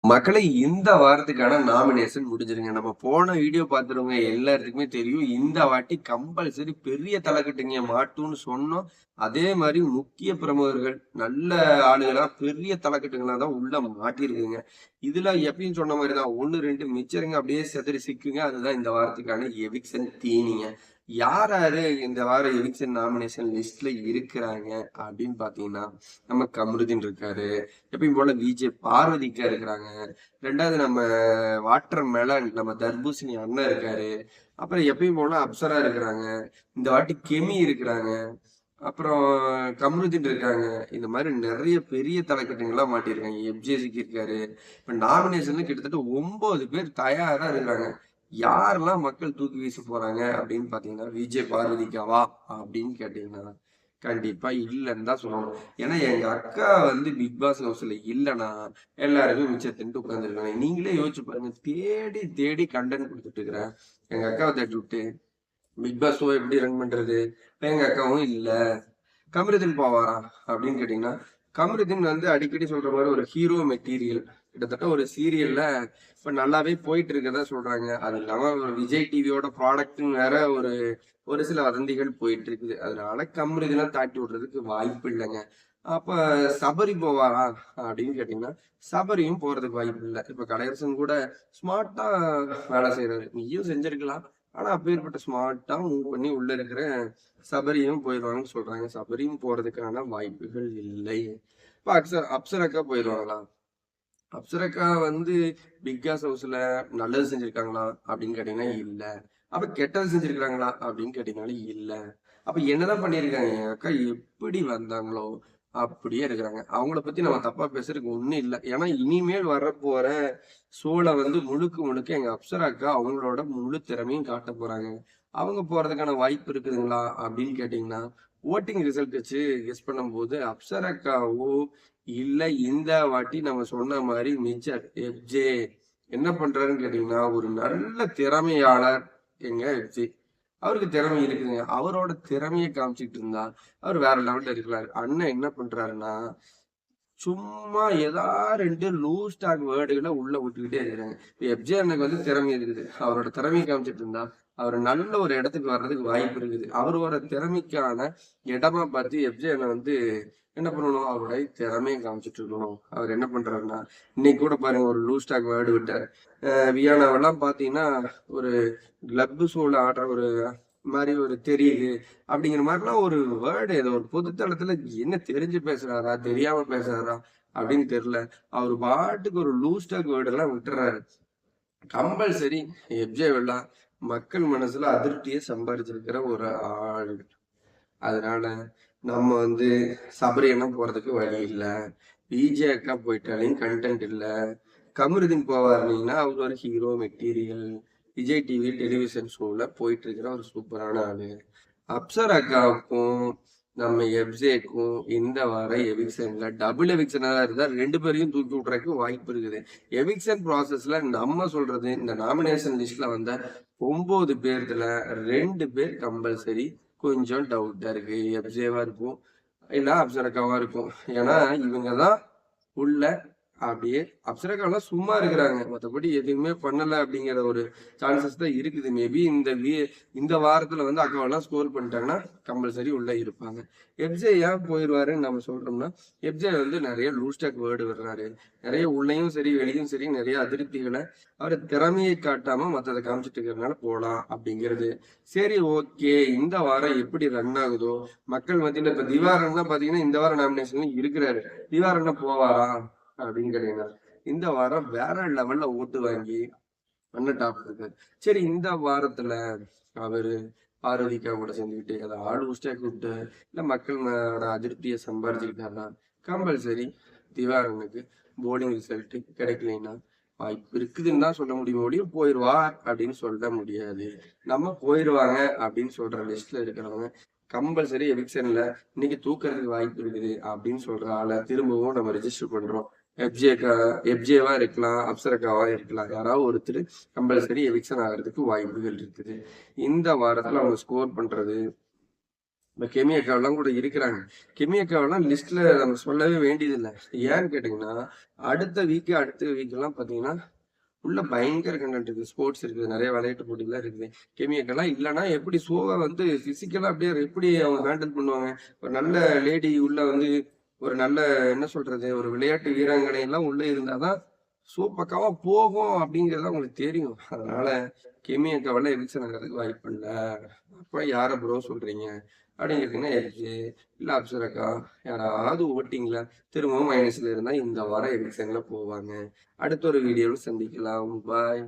மக்களை இந்த வாரத்துக்கான நாமினேஷன் முடிஞ்சிருங்க. நம்ம போன வீடியோ பார்த்துருவங்க எல்லாத்துக்குமே தெரியும். இந்த வாட்டி கம்பல்சரி பெரிய தலைக்கட்டுங்க மாட்டும்னு சொன்னோம். அதே மாரி முக்கிய பிரமுகர்கள், நல்ல ஆளுகளா பெரிய தலைக்கட்டுங்களா தான் உள்ள மாட்டியிருக்குங்க. இதுல எப்பயும் சொன்ன மாரி தான் 1, 2 மிச்சருங்க அப்படியே சிதறி சிக்குங்க. அதுதான் இந்த வாரத்துக்கான எவிக்ஷன் தீனிங்க. யார் யாரு இந்த வாரம் எவிக்ஷன் நாமினேஷன் லிஸ்ட்ல இருக்கிறாங்க அப்படின்னு பார்த்தீங்கன்னா, நம்ம கமருதீன் இருக்காரு. எப்பயும் போல விஜே பார்வதிக்கா இருக்கிறாங்க. 2வது நம்ம வாட்டர் மெலன் நம்ம தர்பூசணி அண்ணன் இருக்காரு. அப்புறம் எப்பயும் போல அப்சரா இருக்கிறாங்க. இந்த வாட்டி கெமி இருக்கிறாங்க. அப்புறம் கமருதீன் இருக்காங்க. இந்த மாதிரி நிறைய பெரிய தலைக்கட்டுங்கள்லாம் மாட்டியிருக்காங்க. எஃப்ஜேசிக்கு இருக்காரு. இப்ப நாமினேஷன்ல கிட்டத்தட்ட 9 பேர் தயாரா இருக்கிறாங்க. யாரெல்லாம் மக்கள் தூக்கி வீச போறாங்க அப்படின்னு பாத்தீங்கன்னா, விஜய் பார்வதிக்காவா அப்படின்னு கேட்டீங்கன்னா கண்டிப்பா இல்லன்னு தான் சொல்லணும். ஏன்னா எங்க அக்கா வந்து பிக் பாஸ் ஹவுஸ்ல இல்லன்னா, எல்லாருமே மிச்சம் தின்னுட்டு உட்கார்ந்துருக்காங்க. நீங்களே யோசிச்சு பாருங்க. தேடி தேடி கன்டென்ட் குடுத்துட்டு இருக்கிறேன். எங்க அக்காவ தட்டி விட்டு, பிக் பாஸ் ஷோ எப்படி ரன் பண்றது? எங்க அக்காவும் இல்ல. கமருதீன் போவாரா? அப்படின்னு கேட்டீங்கன்னா, கமருதீன் வந்து அடிக்கடி சொல்ற மாரி ஒரு ஹீரோ மெட்டீரியல். கிட்டத்தட்ட ஒரு சீரியல்ல இப்ப நல்லாவே போயிட்டு இருக்கிறதா சொல்றாங்க. அது இல்லாம விஜய் டிவியோட ப்ராடக்ட்ன்னு வேற ஒரு ஒரு சில வதந்திகள் போயிட்டு இருக்குது. அதனால கமருதீன்லாம் தாட்டி விடுறதுக்கு வாய்ப்பு இல்லங்க. அப்ப சபரி போவாரா? அப்படின்னு கேட்டீங்கன்னா, சபரியும் போறதுக்கு வாய்ப்பு இல்ல. இப்ப கலையரசன் கூட ஸ்மார்ட்டா வேலை செய்றாரு. நீயும் செஞ்சிருக்கலாம். ஆனா அப்பேற்பட்ட ஸ்மார்ட்டா மூவ் பண்ணி உள்ள இருக்கிற சபரியும் போயிருவாங்கன்னு சொல்றாங்க. சபரியும் போறதுக்கான வாய்ப்புகள் இல்லை. இப்ப அப்சராக்கா போயிருவாங்களா? அப்சராக்கா வந்து பிக் பாஸ் ஹவுஸ்ல நல்லது செஞ்சிருக்காங்களா? அப்படின்னு கேட்டீங்கன்னா இல்ல. அப்ப கெட்டது செஞ்சிருக்காங்களா? அப்படின்னு கேட்டீங்கனாலும் இல்ல. அப்ப என்னதான் பண்ணியிருக்காங்க? என் அக்கா எப்படி வந்தாங்களோ, அப்படியே இருக்கிறாங்க. அவங்கள பத்தி நம்ம தப்பா பேசுறதுக்கு ஒண்ணும் இல்ல. ஏன்னா இனிமேல் வரப்போற ஷோல வந்து முழுக்க முழுக்க எங்க அப்சரா அக்கா அவங்களோட முழு திறமையும் காட்டப் போறாங்க. அவங்க போறதுக்கான வாய்ப்பு இருக்குதுங்களா? அப்படின்னு கேட்டீங்கன்னா, வோட்டிங் ரிசல்ட் வச்சு கெஸ் பண்ணும்போது அப்சரா அக்காவோ இல்ல இந்த வாட்டி நம்ம சொன்ன மாரி மிச்சர் எஃப்ஜே என்ன பண்றாருன்னு கேட்டீங்கன்னா, ஒரு நல்ல திறமையாளர் எங்க எஃப்ஜே. அவருக்கு திறமை இருக்குதுங்க. அவரோட திறமைய காமிச்சுக்கிட்டு இருந்தா, அவர் வேற லெவல்ல இருக்கிறாரு. அண்ணன் என்ன பண்றாருன்னா, சும்மா ஏதா 2 லூஸ் டாக் வேர்டுகள உள்ள விட்டுக்கிட்டே இருக்கிறாங்க. இப்ப எஃப்ஜே அண்ணனுக்கு வந்து திறமை இருக்குது. அவரோட திறமைய காமிச்சுட்டு இருந்தா, அவரு நல்ல ஒரு இடத்துக்கு வர்றதுக்கு வாய்ப்பு இருக்குது. அவரோட திறமைக்கான இடமா பார்த்து எஃப்ஜே அண்ணன் வந்து என்ன பண்ணணும்? அவருடைய திறமைய காமிச்சுட்டு இருக்கணும். அவர் என்ன பண்றாருன்னா, இன்னைக்கு கூட பாருங்க ஒரு லூஸ் டாக் வேர்டு விட்டாரு. வியானாவெல்லாம் பார்த்தீங்கன்னா, ஒரு கிளப் ஷோல ஆடுற ஒரு மாரி ஒரு தெரியுது. அப்படிங்கிற மாரிலாம் ஒரு வேர்டு ஏதோ ஒரு பொது தளத்துல என்ன தெரிஞ்சு பேசுறாரா? தெரியாம பேசுறாரா? அப்படின்னு தெரியல. அவரு பாட்டுக்கு ஒரு லூஸ் டாக் வேர்ட் எல்லாம் விட்டுறாரு. கம்பல்சரி எஃப்ஜே வெல்லா மக்கள் மனசுல அதிருப்திய சம்பாரிச்சிருக்கிற ஒரு ஆள். அதனால நம்ம வந்து சபரியெல்லாம் போறதுக்கு வழி இல்ல. விஜே அக்கா போயிட்டாலையும் கன்டென்ட் இல்ல. கமருதீன் போவாருனீங்கன்னா, அவரு ஒரு hero material. Vijay TV television ஷோல போயிட்டு இருக்கிற ஒரு சூப்பரான ஆளு. அப்சர் அக்காவுக்கும், நம்ம எஃப்ஜேக்கும் இந்த வாரம் எவிக்ஷன்ல டபுள் எவிக்ஷனா இருந்தா 2 பேரையும் தூக்கி விட்றதுக்கு வாய்ப்பு இருக்குது. எவிக்ஷன் ப்ராசஸ்ல நம்ம சொல்றது, இந்த நாமினேஷன் லிஸ்ட்ல வந்த 9 பேர்த்துல 2 பேர் கம்பல்சரி கொஞ்சம் டவுட்டா இருக்கு. எஃப்ஜேவா இருக்கும், இல்ல அப்சர் அக்காவா இருக்கும். ஏன்னா இவங்க தான் உள்ள அப்படியே அப்சராக்கள்லாம் சும்மா இருக்கிறாங்க. மத்தபடி எதுவுமே பண்ணல அப்படிங்கிற ஒரு சான்சஸ் தான் இருக்குது. மேபி இந்த வாரத்துல வந்து அக்காவெல்லாம் ஸ்கோர் பண்ணிட்டாங்கன்னா, கம்பல்சரி உள்ள இருப்பாங்க. எஃப்ஜே ஏன் போயிருவாருன்னு நம்ம சொல்றோம்னா, எஃப்ஜே வந்து நெறைய லூஸ் டாக் வேர்டு விடுறாரு. நெறைய உள்ளயும் சரி, வெளியும் சரி நெறைய அதிருப்திகள அவரு திறமையை காட்டாம மத்தத காமிச்சுட்டு இருக்கிறதுனால போலாம் அப்படிங்கிறது. சரி ஓகே. இந்த வாரம் எப்படி ரன் ஆகுதோ, மக்கள் மத்தியில இப்ப திவாகர்லாம் பாத்தீங்கன்னா, இந்த வாரம் நாமினேஷன்ல இருக்கிறாரு. திவாகர் போவாரா? அப்படின்னு கேட்டீங்கன்னா, இந்த வாரம் வேற லெவல்ல ஓட்டு வாங்கி அண்ணன் டாப் இருக்காரு. சரி இந்த வாரத்துல அவரு பார்வதிக்கா கூட சேர்ந்துக்கிட்டு அதை ஆள் ஊஸ்டா கூப்பிட்டு இல்ல மக்களோட அதிருப்தியை சம்பாரிச்சுக்கிட்டாருன்னா கம்பல்சரி திவாரனுக்கு போர்டிங் ரிசல்ட் கிடைக்கலைன்னா வாய்ப்பு இருக்குதுன்னு தான் சொல்ல முடியும் போயிருவா அப்படின்னு சொல்ல முடியாது. நம்ம போயிருவாங்க அப்படின்னு சொல்ற லிஸ்ட்ல இருக்கிறவங்க கம்பல்சரி எவிக்ஷன்ல இன்னைக்கு தூக்கறதுக்கு வாய்ப்பு இருக்குது அப்படின்னு சொல்ற ஆளை திரும்பவும் நம்ம ரெஜிஸ்டர் பண்றோம். எஃப்ஜேக்கா எஃப்ஜேவா இருக்கலாம், அப்சரக்காவா இருக்கலாம். யாராவது ஒருத்தர் கம்பல்சரி எவிக்ஷன் ஆகிறதுக்கு வாய்ப்புகள் இருக்குது. இந்த வாரத்துல அவங்க ஸ்கோர் பண்றது இந்த கெமி அக்காவெல்லாம் கூட இருக்கிறாங்க. கெமி அக்காவெல்லாம் லிஸ்ட்ல நம்ம சொல்லவே வேண்டியதில்லை. ஏன்னு கேட்டீங்கன்னா, அடுத்த வீக்கெல்லாம் பார்த்தீங்கன்னா, உள்ள பயங்கர கன்டென்ட் இருக்குது. ஸ்போர்ட்ஸ் இருக்குது. நிறைய விளையாட்டு போட்டிலாம் இருக்குது. கெமி அக்காலாம் இல்லன்னா எப்படி ஷோவ வந்து பிசிக்கலா அப்படியே எப்படி அவங்க ஹேண்டில் பண்ணுவாங்க? ஒரு நல்ல லேடி உள்ள வந்து ஒரு நல்ல என்ன சொல்றது? ஒரு விளையாட்டு வீராங்கனை எல்லாம் உள்ள இருந்தா தான் ஷோ பக்காவா போகும் அப்படிங்கிறது அவங்களுக்கு தெரியும். அதனால கெமி அக்காவெல்லாம் எவிக்ஷன் ஆகுறதுக்கு வாய்ப்பு இல்ல. அப்புறம் யார ப்ரோ சொல்றீங்க? அப்படின்னு கேட்டீங்கன்னா, எல்ஜே இல்ல அப்சரக்கா யாராவது ஓட்டிங்ல திரும்பவும் மைனஸ்ல இருந்தா இந்த வாரம் எவிக்ஷன்ல போவாங்க. அடுத்த ஒரு வீடியோவில் சந்திக்கலாம். பாய்.